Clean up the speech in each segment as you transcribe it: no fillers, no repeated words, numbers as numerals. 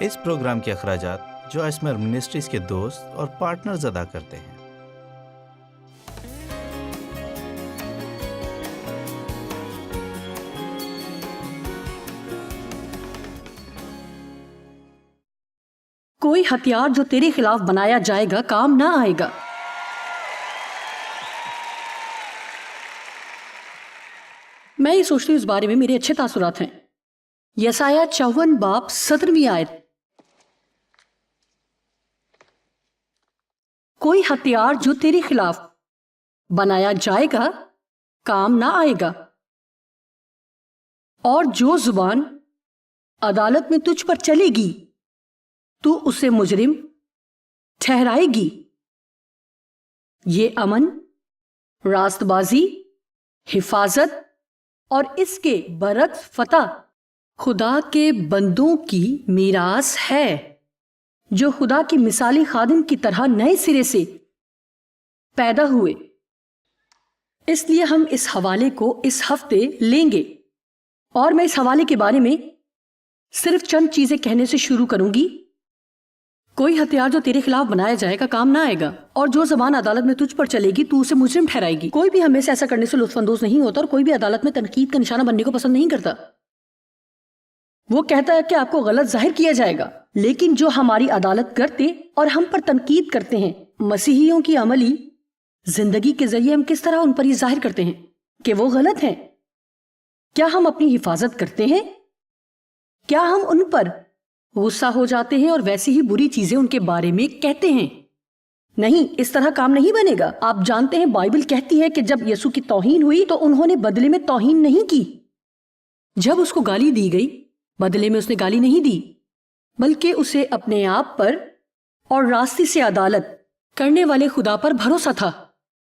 اس programme کے اخراجات جو اسمر منسٹریز کے دوست اور پارٹنرز ادا کرتے ہیں۔ کوئی ہتھیار جو تیرے خلاف بنایا جائے گا کام نہ آئے گا۔ میں یہ سوچتی ہوں اس بارے میں میرے اچھے تاثرات ہیں۔ یسایہ 54 باب 17ویں آیت، کوئی ہتھیار جو تیرے خلاف بنایا جائے گا کام نہ آئے گا، اور جو زبان عدالت میں تجھ پر چلے گی تو اسے مجرم ٹھہرائے گی۔ یہ امن، راست بازی، حفاظت اور اس کے برعکس فتح خدا کے بندوں کی میراث ہے جو خدا کی مثالی خادم کی طرح نئے سرے سے پیدا ہوئے۔ اس لیے ہم اس حوالے کو اس ہفتے لیں گے، اور میں اس حوالے کے بارے میں صرف چند چیزیں کہنے سے شروع کروں گی۔ کوئی ہتھیار جو تیرے خلاف بنایا جائے گا کام نہ آئے گا، اور جو زبان عدالت میں تجھ پر چلے گی تو اسے مجرم ٹھہرائے گی۔ کوئی بھی ہمیں سے ایسا کرنے سے لطف اندوز نہیں ہوتا، اور کوئی بھی عدالت میں تنقید کا نشانہ بننے کو پسند نہیں کرتا۔ وہ کہتا ہے کہ آپ کو غلط ظاہر کیا جائے گا، لیکن جو ہماری عدالت کرتے اور ہم پر تنقید کرتے ہیں، مسیحیوں کی عملی زندگی کے ذریعے ہم کس طرح ان پر یہ ظاہر کرتے ہیں کہ وہ غلط ہیں۔ کیا ہم اپنی حفاظت کرتے ہیں؟ کیا ہم ان پر غصہ ہو جاتے ہیں اور ویسی ہی بری چیزیں ان کے بارے میں کہتے ہیں؟ نہیں، اس طرح کام نہیں بنے گا۔ آپ جانتے ہیں بائبل کہتی ہے کہ جب یسوع کی توہین ہوئی تو انہوں نے بدلے میں توہین نہیں کی۔ جب اس کو گالی دی گئی، بدلے میں اس نے گالی نہیں دی، بلکہ اسے اپنے آپ پر اور راستے سے عدالت کرنے والے خدا پر بھروسہ تھا۔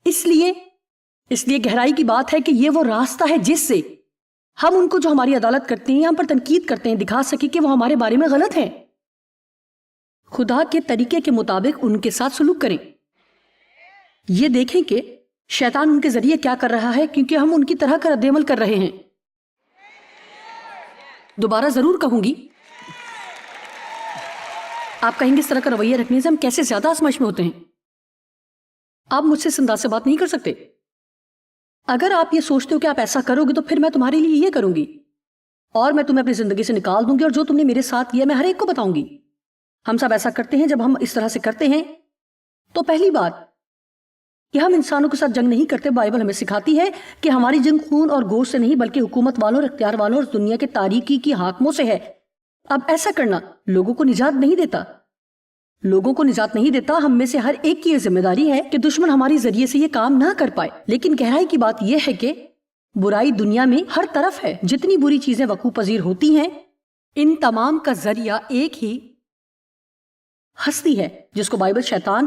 اس لیے گہرائی کی بات ہے کہ یہ وہ راستہ ہے جس سے ہم ان کو جو ہماری عدالت کرتے ہیں، ہم پر تنقید کرتے ہیں، دکھا سکے کہ وہ ہمارے بارے میں غلط ہیں۔ خدا کے طریقے کے مطابق ان کے ساتھ سلوک کریں۔ یہ دیکھیں کہ شیطان ان کے ذریعے کیا کر رہا ہے، کیونکہ ہم ان کی طرح کا رد عمل کر رہے ہیں۔ دوبارہ ضرور کہوں گی، آپ کہیں گے اس طرح کا رویہ رکھنے سے ہم کیسے زیادہ آزمائش میں ہوتے ہیں۔ آپ مجھ سے اس انداز سے بات نہیں کر سکتے۔ اگر آپ یہ سوچتے ہو کہ آپ ایسا کرو گے تو پھر میں تمہارے لیے یہ کروں گی، اور میں تمہیں اپنی زندگی سے نکال دوں گی، اور جو تم نے میرے ساتھ کیا میں ہر ایک کو بتاؤں گی۔ ہم سب ایسا کرتے ہیں۔ جب ہم اس طرح سے کرتے ہیں تو پہلی بات کہ ہم انسانوں کے ساتھ جنگ نہیں کرتے۔ بائبل ہمیں سکھاتی ہے کہ ہماری جنگ خون اور گوشت سے نہیں، بلکہ حکومت والوں اور اختیار والوں اور دنیا کے تاریکی کی حاکموں سے ہے۔ اب ایسا کرنا لوگوں کو نجات نہیں دیتا۔ ہم میں سے ہر ایک کی یہ ذمہ داری ہے کہ دشمن ہماری ذریعے سے یہ کام نہ کر پائے۔ لیکن گہرائی کی بات یہ ہے کہ برائی دنیا میں ہر طرف ہے۔ جتنی بری چیزیں وقوع پذیر ہوتی ہیں، ان تمام کا ذریعہ ایک ہی ہستی ہے جس کو بائبل شیطان،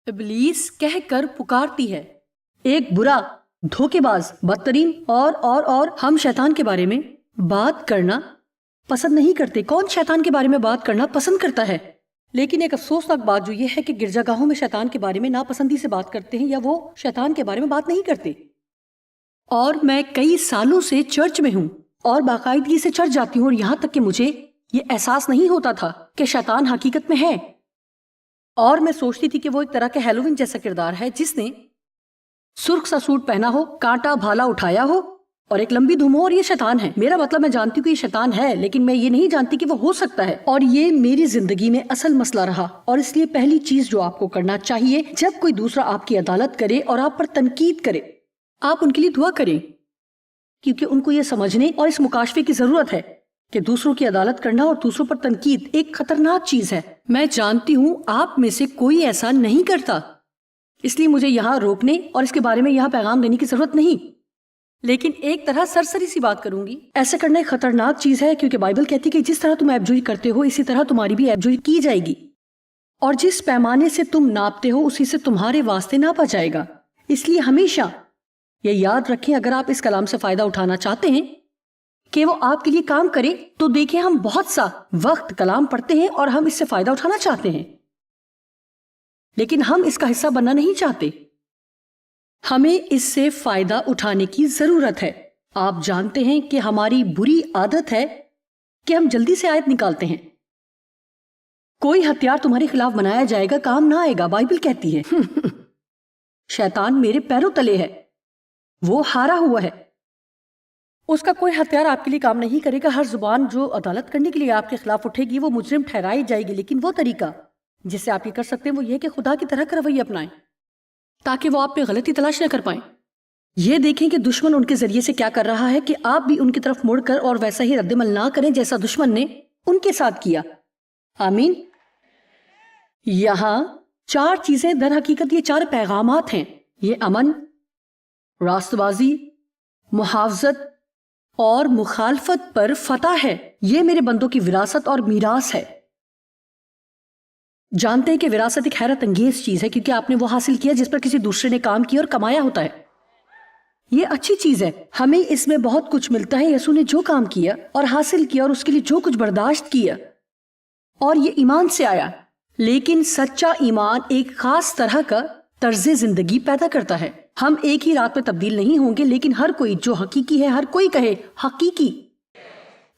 ابلیس کہہ کر پکارتی ہے۔ ایک برا، دھوکے باز، بدترین اور ہم شیطان کے بارے میں بات کرنا پسند نہیں کرتے۔ کون شیطان کے بارے میں بات کرنا پسند کرتا ہے؟ لیکن ایک افسوسناک بات جو یہ ہے کہ گرجا گاہوں میں شیطان کے بارے میں ناپسندی سے بات کرتے ہیں، یا وہ شیطان کے بارے میں بات نہیں کرتے۔ اور میں کئی سالوں سے چرچ میں ہوں اور باقاعدگی سے چرچ جاتی ہوں، اور یہاں تک کہ مجھے یہ احساس نہیں ہوتا تھا کہ شیطان حقیقت میں ہے۔ اور میں سوچتی تھی کہ وہ ایک طرح کا ہیلووین جیسا کردار ہے جس نے سرخ سا سوٹ پہنا ہو، کانٹا بھالا اٹھایا ہو اور ایک لمبی دھوم ہو، اور یہ شیطان ہے۔ میرا مطلب، میں جانتی ہوں کہ یہ شیطان ہے، لیکن میں یہ نہیں جانتی کہ وہ ہو سکتا ہے۔ اور یہ میری زندگی میں اصل مسئلہ رہا۔ اور اس لیے پہلی چیز جو آپ کو کرنا چاہیے جب کوئی دوسرا آپ کی عدالت کرے اور آپ پر تنقید کرے، آپ ان کے لیے دعا کریں، کیونکہ ان کو یہ سمجھنے اور اس مکاشفے کی ضرورت ہے کہ دوسروں کی عدالت کرنا اور دوسروں پر تنقید ایک خطرناک چیز ہے۔ میں جانتی ہوں آپ میں سے کوئی ایسا نہیں کرتا، اس لیے مجھے یہاں روکنے اور اس کے بارے میں یہاں پیغام دینے کی ضرورت نہیں۔ لیکن ایک طرح سرسری سی بات کروں گی، ایسا کرنا ایک خطرناک چیز ہے، کیونکہ بائبل کہتی ہے کہ جس طرح تم عیب جوئی کرتے ہو اسی طرح تمہاری بھی عیب جوئی کی جائے گی، اور جس پیمانے سے تم ناپتے ہو اسی سے تمہارے واسطے ناپا جائے گا۔ اس لیے ہمیشہ یہ یاد رکھیں، اگر آپ اس کلام سے فائدہ اٹھانا چاہتے ہیں کہ وہ آپ کے لیے کام کرے، تو دیکھیں ہم بہت سا وقت کلام پڑھتے ہیں اور ہم اس سے فائدہ اٹھانا چاہتے ہیں، لیکن ہم اس کا حصہ بننا نہیں چاہتے۔ ہمیں اس سے فائدہ اٹھانے کی ضرورت ہے۔ آپ جانتے ہیں کہ ہماری بری عادت ہے کہ ہم جلدی سے آیت نکالتے ہیں کوئی ہتھیار تمہارے خلاف بنایا جائے گا کام نہ آئے گا، بائبل کہتی ہے۔ شیطان میرے پیروں تلے ہے، وہ ہارا ہوا ہے، اس کا کوئی ہتھیار آپ کے لیے کام نہیں کرے گا۔ ہر زبان جو عدالت کرنے کے لیے آپ کے خلاف اٹھے گی وہ مجرم ٹھہرائی جائے گی، لیکن وہ طریقہ جس سے آپ یہ کر سکتے ہیں وہ یہ کہ خدا کی طرح کا رویہ اپنائیں تاکہ وہ آپ پہ غلطی تلاش نہ کر پائیں۔ یہ دیکھیں کہ دشمن ان کے ذریعے سے کیا کر رہا ہے، کہ آپ بھی ان کی طرف مڑ کر اور ویسا ہی رد عمل نہ کریں جیسا دشمن نے ان کے ساتھ کیا۔ آمین۔ یہاں 4 چیزیں، در حقیقت یہ 4 پیغامات ہیں۔ یہ امن، راست بازی، محافظت اور مخالفت پر فتح ہے۔ یہ میرے بندوں کی وراثت اور میراث ہے۔ جانتے ہیں کہ وراثت ایک حیرت انگیز چیز ہے، کیونکہ آپ نے وہ حاصل کیا جس پر کسی دوسرے نے کام کیا اور کمایا ہوتا ہے۔ یہ اچھی چیز ہے، ہمیں اس میں بہت کچھ ملتا ہے۔ یسوع نے جو کام کیا اور حاصل کیا اور اس کے لیے جو کچھ برداشت کیا، اور یہ ایمان سے آیا۔ لیکن سچا ایمان ایک خاص طرح کا طرز زندگی پیدا کرتا ہے۔ ہم ایک ہی رات میں تبدیل نہیں ہوں گے، لیکن ہر کوئی جو حقیقی ہے، ہر کوئی کہے حقیقی،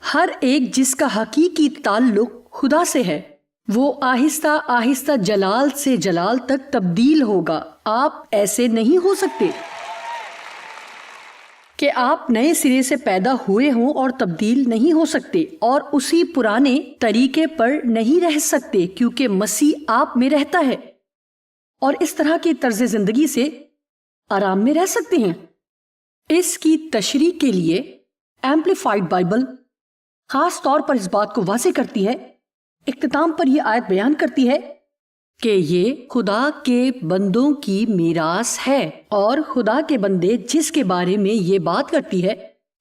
ہر ایک جس کا حقیقی تعلق خدا سے ہے، وہ آہستہ آہستہ جلال سے جلال تک تبدیل ہوگا۔ آپ ایسے نہیں ہو سکتے کہ آپ نئے سرے سے پیدا ہوئے ہوں اور تبدیل نہیں ہو سکتے، اور اسی پرانے طریقے پر نہیں رہ سکتے، کیونکہ مسیح آپ میں رہتا ہے، اور اس طرح کی طرز زندگی سے آرام میں رہ سکتے ہیں۔ اس کی تشریح کے لیے ایمپلیفائڈ بائبل خاص طور پر اس بات کو واضح کرتی ہے، اختتام پر یہ آیت بیان کرتی ہے کہ یہ خدا کے بندوں کی میراث ہے، اور خدا کے بندے جس کے بارے میں یہ بات کرتی ہے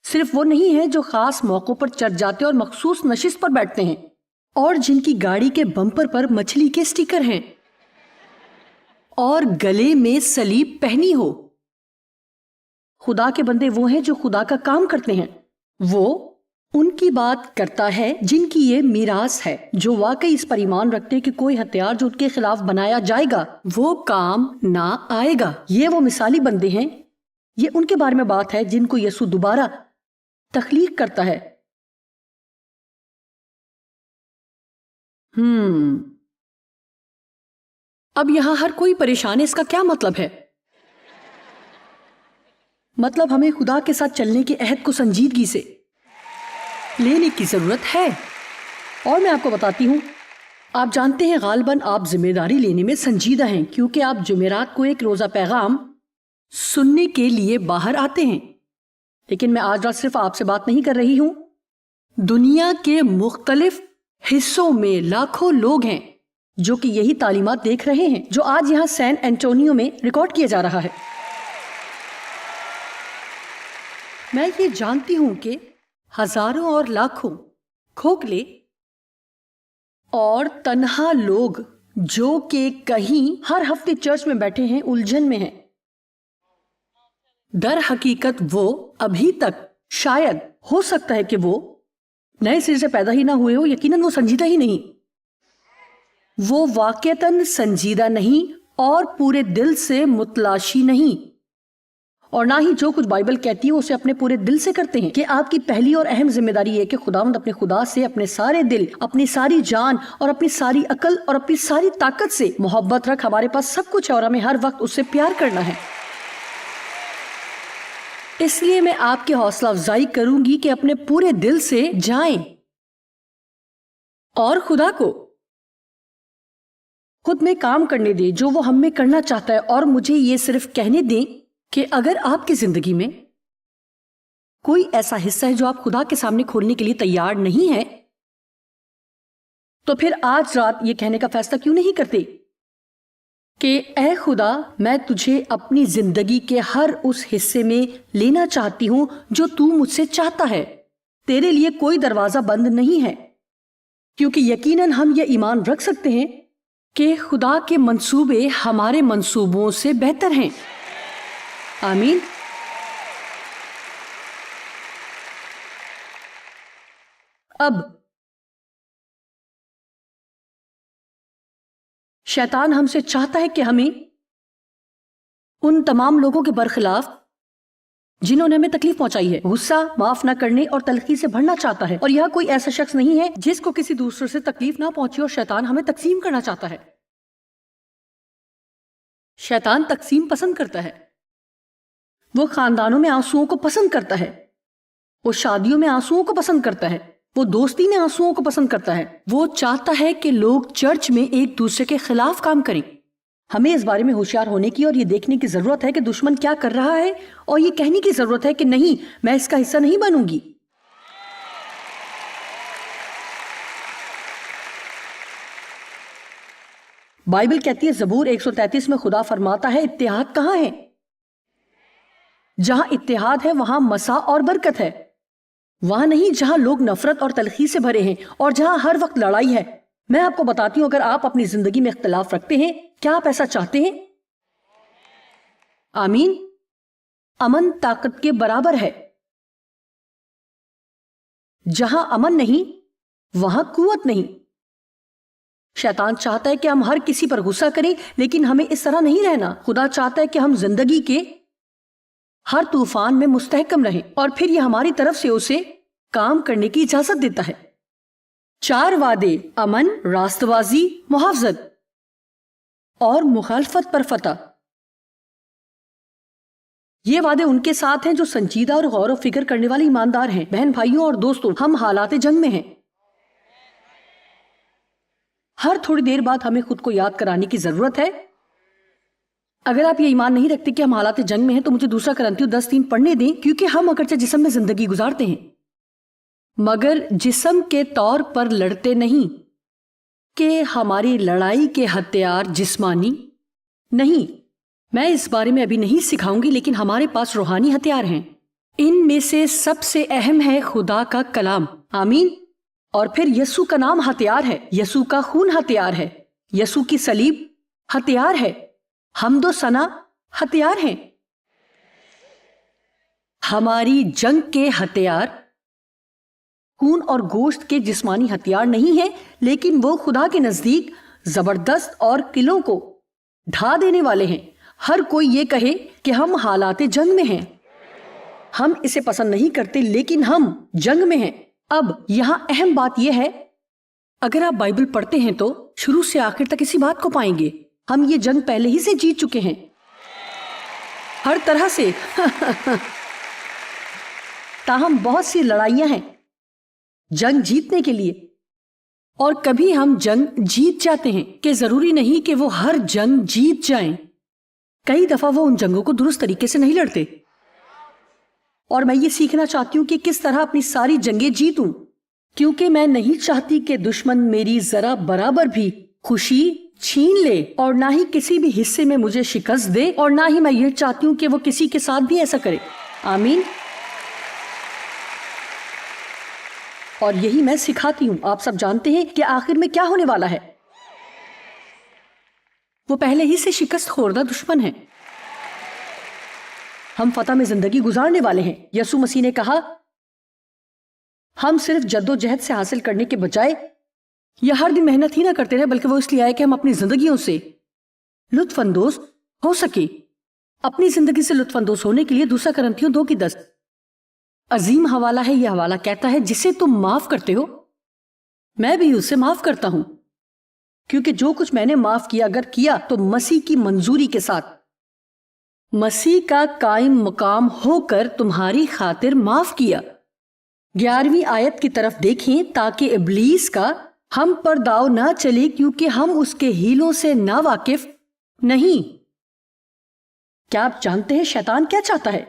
صرف وہ نہیں ہے جو خاص موقعوں پر چڑھ جاتے اور مخصوص نشست پر بیٹھتے ہیں، اور جن کی گاڑی کے بمپر پر مچھلی کے سٹیکر ہیں اور گلے میں صلیب پہنی ہو۔ خدا کے بندے وہ ہیں جو خدا کا کام کرتے ہیں، وہ ان کی بات کرتا ہے جن کی یہ میراث ہے، جو واقعی اس پر ایمان رکھتے ہیں کہ کوئی ہتھیار جو ان کے خلاف بنایا جائے گا وہ کام نہ آئے گا۔ یہ وہ مثالی بندے ہیں، یہ ان کے بارے میں بات ہے جن کو یسوع دوبارہ تخلیق کرتا ہے۔ اب یہاں ہر کوئی پریشان ہے، اس کا کیا مطلب ہے؟ مطلب ہمیں خدا کے ساتھ چلنے کے عہد کو سنجیدگی سے لینے کی ضرورت ہے، اور میں آپ کو بتاتی ہوں، آپ جانتے ہیں غالباً آپ ذمہ داری لینے میں سنجیدہ ہیں، کیونکہ آپ جمعرات کو ایک روزہ پیغام سننے کے لیے باہر آتے ہیں۔ لیکن میں آج رات صرف آپ سے بات نہیں کر رہی ہوں، دنیا کے مختلف حصوں میں لاکھوں لوگ ہیں جو کہ یہی تعلیمات دیکھ رہے ہیں جو آج یہاں سین اینٹونیو میں ریکارڈ کیا جا رہا ہے۔ میں یہ جانتی ہوں کہ ہزاروں اور لاکھوں کھوکھلے اور تنہا لوگ جو کہ کہیں ہر ہفتے چرچ میں بیٹھے ہیں الجھن میں ہیں۔ در حقیقت وہ ابھی تک شاید ہو سکتا ہے کہ وہ نئے سرے سے پیدا ہی نہ ہوئے ہو، یقیناً وہ سنجیدہ ہی نہیں، وہ واقعتاً سنجیدہ نہیں اور پورے دل سے متلاشی نہیں، اور نہ ہی جو کچھ بائبل کہتی ہے اسے اپنے پورے دل سے کرتے ہیں۔ کہ آپ کی پہلی اور اہم ذمہ داری یہ کہ خداوند اپنے خدا سے اپنے سارے دل، اپنی ساری جان اور اپنی ساری عقل اور اپنی ساری طاقت سے محبت رکھ۔ ہمارے پاس سب کچھ ہے اور ہمیں ہر وقت اس سے پیار کرنا ہے۔ اس لیے میں آپ کی حوصلہ افزائی کروں گی کہ اپنے پورے دل سے جائیں اور خدا کو خود میں کام کرنے دیں جو وہ ہم میں کرنا چاہتا ہے، اور مجھے یہ صرف کہنے دیں کہ اگر آپ کی زندگی میں کوئی ایسا حصہ ہے جو آپ خدا کے سامنے کھولنے کے لیے تیار نہیں ہے، تو پھر آج رات یہ کہنے کا فیصلہ کیوں نہیں کرتے کہ اے خدا، میں تجھے اپنی زندگی کے ہر اس حصے میں لینا چاہتی ہوں جو تو مجھ سے چاہتا ہے۔ تیرے لیے کوئی دروازہ بند نہیں ہے، کیونکہ یقیناً ہم یہ ایمان رکھ سکتے ہیں کہ خدا کے منصوبے ہمارے منصوبوں سے بہتر ہیں۔ آمین۔ اب شیطان ہم سے چاہتا ہے کہ ہمیں ان تمام لوگوں کے برخلاف جنہوں نے ہمیں تکلیف پہنچائی ہے. غصہ معاف نہ کرنے اور تلخی سے بھرنا چاہتا ہے, اور یہاں کوئی ایسا شخص نہیں ہے جس کو کسی دوسرے سے تکلیف نہ پہنچے, اور شیطان ہمیں تقسیم کرنا چاہتا ہے. شیطان تقسیم پسند کرتا ہے. وہ خاندانوں میں آنسوؤں کو پسند کرتا ہے, وہ شادیوں میں آنسوؤں کو پسند کرتا ہے, وہ دوستی میں آنسوؤں کو پسند کرتا ہے. وہ چاہتا ہے کہ لوگ چرچ میں ایک دوسرے کے خلاف کام کریں. ہمیں اس بارے میں ہوشیار ہونے کی اور یہ دیکھنے کی ضرورت ہے کہ دشمن کیا کر رہا ہے, اور یہ کہنے کی ضرورت ہے کہ نہیں, میں اس کا حصہ نہیں بنوں گی. بائبل کہتی ہے زبور 133 میں خدا فرماتا ہے اتحاد کہاں ہے؟ جہاں اتحاد ہے وہاں مسا اور برکت ہے. وہاں نہیں جہاں لوگ نفرت اور تلخی سے بھرے ہیں اور جہاں ہر وقت لڑائی ہے. میں آپ کو بتاتی ہوں, اگر آپ اپنی زندگی میں اختلاف رکھتے ہیں, کیا آپ ایسا چاہتے ہیں؟ آمین. امن طاقت کے برابر ہے. جہاں امن نہیں وہاں قوت نہیں. شیطان چاہتا ہے کہ ہم ہر کسی پر غصہ کریں, لیکن ہمیں اس طرح نہیں رہنا. خدا چاہتا ہے کہ ہم زندگی کے ہر طوفان میں مستحکم رہیں, اور پھر یہ ہماری طرف سے اسے کام کرنے کی اجازت دیتا ہے. 4 وعدے: امن، راست بازی، محافظت اور مخالفت پر فتح. یہ وعدے ان کے ساتھ ہیں جو سنجیدہ اور غور و فکر کرنے والے ایماندار ہیں. بہن بھائیوں اور دوستوں, ہم حالات جنگ میں ہیں. ہر تھوڑی دیر بعد ہمیں خود کو یاد کرانے کی ضرورت ہے. اگر آپ یہ ایمان نہیں رکھتے کہ ہم حالات جنگ میں ہیں تو مجھے 2 کرنتھیوں 10:3 پڑھنے دیں, کیونکہ ہم اگرچہ جسم میں زندگی گزارتے ہیں مگر جسم کے طور پر لڑتے نہیں, کہ ہماری لڑائی کے ہتھیار جسمانی نہیں. میں اس بارے میں ابھی نہیں سکھاؤں گی, لیکن ہمارے پاس روحانی ہتھیار ہیں. ان میں سے سب سے اہم ہے خدا کا کلام. آمین. اور پھر یسوع کا نام ہتھیار ہے, یسوع کا خون ہتھیار ہے, یسوع کی صلیب ہتھیار ہے, حمد و ثنا ہتھیار ہیں. ہماری جنگ کے ہتھیار خون اور گوشت کے جسمانی ہتھیار نہیں ہیں, لیکن وہ خدا کے نزدیک زبردست اور قلعوں کو ڈھا دینے والے ہیں. ہر کوئی یہ کہے کہ ہم حالات جنگ میں ہیں. ہم اسے پسند نہیں کرتے, لیکن ہم جنگ میں ہیں. اب یہاں اہم بات یہ ہے, اگر آپ بائبل پڑھتے ہیں تو شروع سے آخر تک اسی بات کو پائیں گے. ہم یہ جنگ پہلے ہی سے جیت چکے ہیں, ہر طرح سے. تاہم بہت سی لڑائیاں ہیں جنگ جیتنے کے لیے, اور کبھی ہم جنگ جیت جاتے ہیں کہ ضروری نہیں کہ وہ ہر جنگ جیت جائیں. کئی دفعہ وہ ان جنگوں کو درست طریقے سے نہیں لڑتے, اور میں یہ سیکھنا چاہتی ہوں کہ کس طرح اپنی ساری جنگیں جیتوں, کیونکہ میں نہیں چاہتی کہ دشمن میری ذرا برابر بھی خوشی چھین لے, اور نہ ہی کسی بھی حصے میں مجھے شکست دے, اور نہ ہی میں یہ چاہتی ہوں کہ وہ کسی کے ساتھ بھی ایسا کرے. آمین. اور یہی میں سکھاتی ہوں. آپ سب جانتے ہیں کہ آخر میں کیا ہونے والا ہے. وہ پہلے ہی سے شکست خوردہ دشمن ہے. ہم فتح میں زندگی گزارنے والے ہیں. یسوع مسیح نے کہا, ہم صرف جد و جہد سے حاصل کرنے کے بجائے یا ہر دن محنت ہی نہ کرتے رہے, بلکہ وہ اس لیے آئے کہ ہم اپنی زندگیوں سے لطف اندوز ہو سکے. اپنی زندگی سے لطف اندوز ہونے کے لیے 2 کرنتھیوں 2:10 عظیم حوالہ ہے. یہ حوالہ کہتا ہے جسے تم معاف کرتے ہو میں بھی اسے معاف کرتا ہوں, کیونکہ جو کچھ میں نے معاف کیا اگر کیا تو مسیح کی منظوری کے ساتھ, مسیح کا قائم مقام ہو کر تمہاری خاطر معاف کیا. 11ویں آیت کی طرف دیکھیں, تاکہ ابلیس کا ہم پر داؤ نہ چلے, کیونکہ ہم اس کے ہیلوں سے نا واقف نہیں. کیا آپ جانتے ہیں شیطان کیا چاہتا ہے؟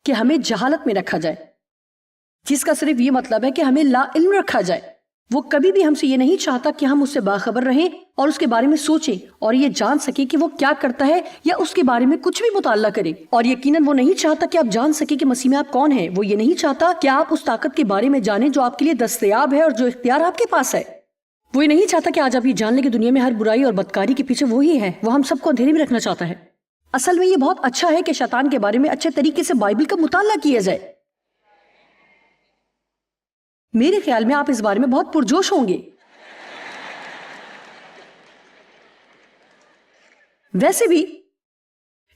کہ ہمیں جہالت میں رکھا جائے, جس کا صرف یہ مطلب ہے کہ ہمیں لا علم رکھا جائے. وہ کبھی بھی ہم سے یہ نہیں چاہتا کہ ہم اس سے باخبر رہیں اور اس کے بارے میں سوچیں اور یہ جان سکیں کہ وہ کیا کرتا ہے, یا اس کے بارے میں کچھ بھی مطالعہ کریں. اور یقیناً وہ نہیں چاہتا کہ آپ جان سکیں کہ مسیح میں آپ کون ہیں. وہ یہ نہیں چاہتا کہ آپ اس طاقت کے بارے میں جانیں جو آپ کے لیے دستیاب ہے اور جو اختیار آپ کے پاس ہے. وہ یہ نہیں چاہتا کہ آج آپ یہ جان لیں کہ دنیا میں ہر برائی اور بدکاری کے پیچھے وہی ہے. وہ ہم سب کو اندھیرے میں رکھنا چاہتا ہے. اصل میں یہ بہت اچھا ہے کہ شیطان کے بارے میں اچھے طریقے سے بائبل کا مطالعہ کیا جائے. میرے خیال میں آپ اس بارے میں بہت پرجوش ہوں گے. ویسے بھی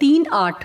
3:8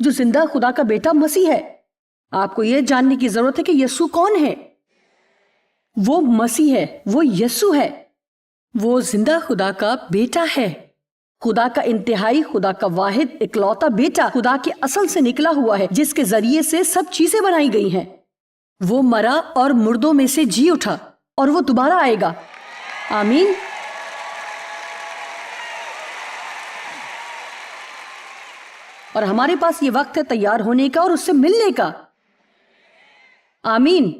جو زندہ خدا کا بیٹا مسیح ہے۔ آپ کو یہ جاننے کی ضرورت ہے کہ یسوع کون ہے۔ وہ مسیح ہے، وہ یسوع ہے، وہ زندہ خدا کا بیٹا ہے، خدا کا انتہائی، خدا کا واحد اکلوتا بیٹا، خدا کے اصل سے نکلا ہوا ہے، جس کے ذریعے سے سب چیزیں بنائی گئی ہیں۔ وہ مرا اور مردوں میں سے جی اٹھا، اور وہ دوبارہ آئے گا۔ آمین۔ اور ہمارے پاس یہ وقت ہے تیار ہونے کا اور اس سے ملنے کا۔ آمین۔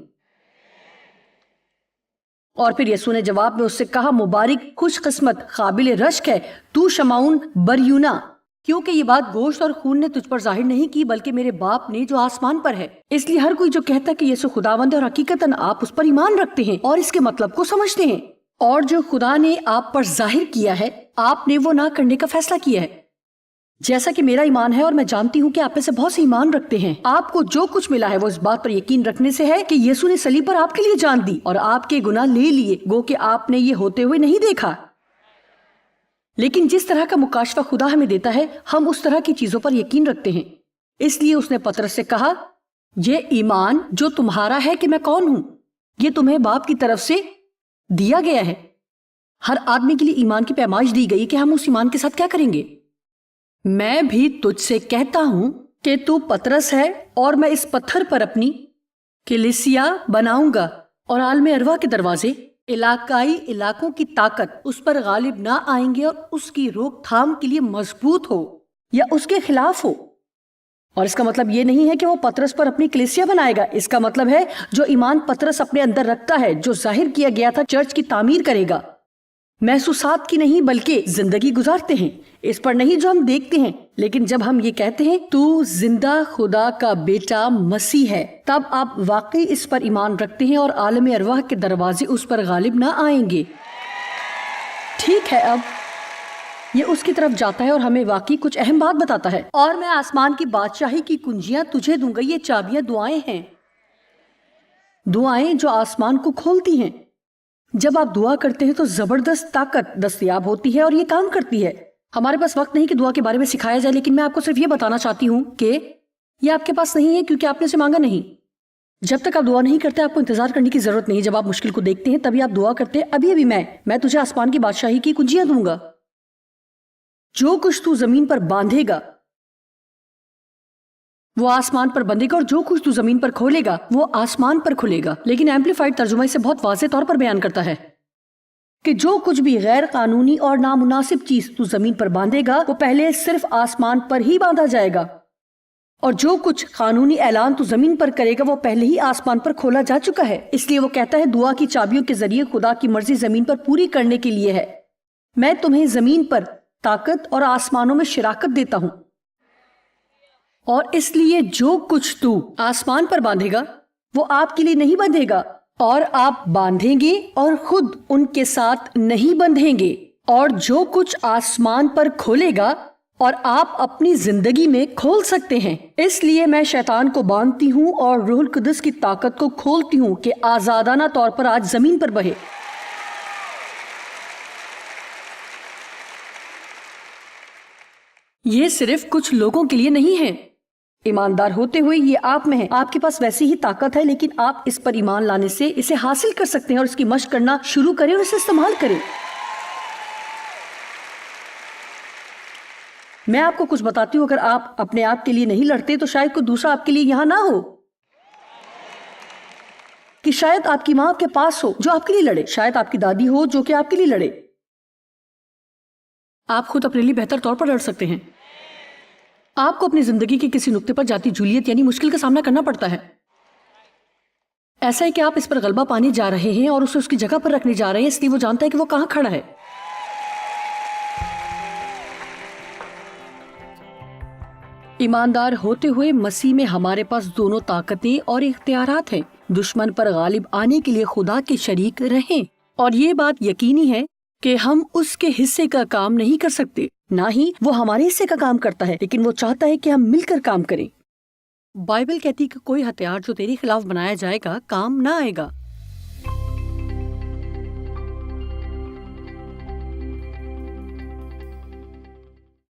اور پھر یسوع نے جواب میں اس سے کہا، مبارک، خوش قسمت، قابل رشک ہے تو شمعون بریونا، کیونکہ یہ بات گوشت اور خون نے تجھ پر ظاہر نہیں کی بلکہ میرے باپ نے جو آسمان پر ہے۔ اس لیے ہر کوئی جو کہتا ہے کہ یسوع خداوند ہے اور حقیقتاً آپ اس پر ایمان رکھتے ہیں اور اس کے مطلب کو سمجھتے ہیں، اور جو خدا نے آپ پر ظاہر کیا ہے آپ نے وہ نہ کرنے کا فیصلہ کیا ہے، جیسا کہ میرا ایمان ہے اور میں جانتی ہوں کہ آپ میں سے بہت سے ایمان رکھتے ہیں۔ آپ کو جو کچھ ملا ہے وہ اس بات پر یقین رکھنے سے ہے کہ یسوع نے صلیب پر آپ کے لیے جان دی اور آپ کے گناہ لے لیے، گو کہ آپ نے یہ ہوتے ہوئے نہیں دیکھا۔ لیکن جس طرح کا مکاشفہ خدا ہمیں دیتا ہے ہم اس طرح کی چیزوں پر یقین رکھتے ہیں۔ اس لیے اس نے پطرس سے کہا، یہ ایمان جو تمہارا ہے کہ میں کون ہوں، یہ تمہیں باپ کی طرف سے دیا گیا ہے۔ ہر آدمی کے لیے ایمان کی پیمائش دی گئی کہ ہم اس ایمان کے ساتھ کیا کریں گے۔ میں بھی تجھ سے کہتا ہوں کہ تو پطرس ہے اور میں اس پتھر پر اپنی کلیسیا بناؤں گا، اور عالم ارواح کے دروازے، علاقائی علاقوں کی طاقت اس پر غالب نہ آئیں گے، اور اس کی روک تھام کے لیے مضبوط ہو یا اس کے خلاف ہو۔ اور اس کا مطلب یہ نہیں ہے کہ وہ پطرس پر اپنی کلیسیا بنائے گا، اس کا مطلب ہے جو ایمان پطرس اپنے اندر رکھتا ہے، جو ظاہر کیا گیا تھا، چرچ کی تعمیر کرے گا، محسوسات کی نہیں بلکہ زندگی گزارتے ہیں، اس پر نہیں جو ہم دیکھتے ہیں۔ لیکن جب ہم یہ کہتے ہیں تو زندہ خدا کا بیٹا مسیح ہے، تب آپ واقعی اس پر ایمان رکھتے ہیں اور عالم ارواح کے دروازے اس پر غالب نہ آئیں گے۔ ٹھیک ہے، اب یہ اس کی طرف جاتا ہے اور ہمیں واقعی کچھ اہم بات بتاتا ہے۔ اور میں آسمان کی بادشاہی کی کنجیاں تجھے دوں گا۔ یہ چابیاں دعائیں ہیں، دعائیں جو آسمان کو کھولتی ہیں۔ جب آپ دعا کرتے ہیں تو زبردست طاقت دستیاب ہوتی ہے اور یہ کام کرتی ہے۔ ہمارے پاس وقت نہیں کہ دعا کے بارے میں سکھایا جائے، لیکن میں آپ کو صرف یہ بتانا چاہتی ہوں کہ یہ آپ کے پاس نہیں ہے کیونکہ آپ نے اسے مانگا نہیں۔ جب تک آپ دعا نہیں کرتے آپ کو انتظار کرنے کی ضرورت نہیں۔ جب آپ مشکل کو دیکھتے ہیں تبھی آپ دعا کرتے ہیں، ابھی میں تجھے آسمان کی بادشاہی کی کنجیاں دوں گا۔ جو کچھ تو زمین پر باندھے گا وہ آسمان پر بندھے گا، اور جو کچھ تو زمین پر کھولے گا وہ آسمان پر کھلے گا۔ لیکن ایمپلیفائڈ ترجمہ اسے بہت واضح طور پر بیان کرتا ہے کہ جو کچھ بھی غیر قانونی اور نامناسب چیز تو زمین پر باندھے گا وہ پہلے صرف آسمان پر ہی باندھا جائے گا، اور جو کچھ قانونی اعلان تو زمین پر کرے گا وہ پہلے ہی آسمان پر کھولا جا چکا ہے۔ اس لیے وہ کہتا ہے دعا کی چابیوں کے ذریعے خدا کی مرضی زمین پر پوری کرنے کے لیے ہے۔ میں تمہیں زمین پر طاقت اور آسمانوں میں شراکت دیتا ہوں، اور اس لیے جو کچھ تو آسمان پر باندھے گا وہ آپ کے لیے نہیں بندھے گا، اور آپ باندھیں گے اور خود ان کے ساتھ نہیں بندھیں گے، اور جو کچھ آسمان پر کھولے گا اور آپ اپنی زندگی میں کھول سکتے ہیں۔ اس لیے میں شیطان کو باندھتی ہوں اور روح القدس کی طاقت کو کھولتی ہوں کہ آزادانہ طور پر آج زمین پر بہے۔ یہ صرف کچھ لوگوں کے لیے نہیں ہے۔ ایماندار ہوتے ہوئے یہ آپ میں ہے، آپ کے پاس ویسی ہی طاقت ہے، لیکن آپ اس پر ایمان لانے سے اسے حاصل کر سکتے ہیں اور اس کی مشق کرنا شروع کریں اور اسے استعمال کریں۔ میں آپ کو کچھ بتاتی ہوں، اگر آپ اپنے آپ کے لیے نہیں لڑتے تو شاید کوئی دوسرا آپ کے لیے یہاں نہ ہو، کہ شاید آپ کی ماں آپ کے پاس ہو جو آپ کے لیے لڑے، شاید آپ کی دادی ہو جو کہ آپ کے لیے لڑے۔ آپ خود اپنے لیے بہتر طور پر لڑ سکتے ہیں۔ آپ کو اپنی زندگی کے کسی نقطے پر جاتی جولیت یعنی مشکل کا سامنا کرنا پڑتا ہے۔ ایسا ہے کہ آپ اس پر غلبہ پانے جا رہے ہیں اور اسے اس کی جگہ پر رکھنے جا رہے ہیں، اس لیے وہ جانتا ہے کہ وہ کہاں کھڑا ہے۔ ایماندار ہوتے ہوئے مسیح میں ہمارے پاس دونوں طاقتیں اور اختیارات ہیں۔ دشمن پر غالب آنے کے لیے خدا کے شریک رہیں، اور یہ بات یقینی ہے کہ ہم اس کے حصے کا کام نہیں کر سکتے، نہ ہی وہ ہمارے حصے کا کام کرتا ہے، لیکن وہ چاہتا ہے کہ ہم مل کر کام کریں۔ بائبل کہتی ہے کہ کوئی ہتھیار جو تیرے خلاف بنایا جائے گا کام نہ آئے گا۔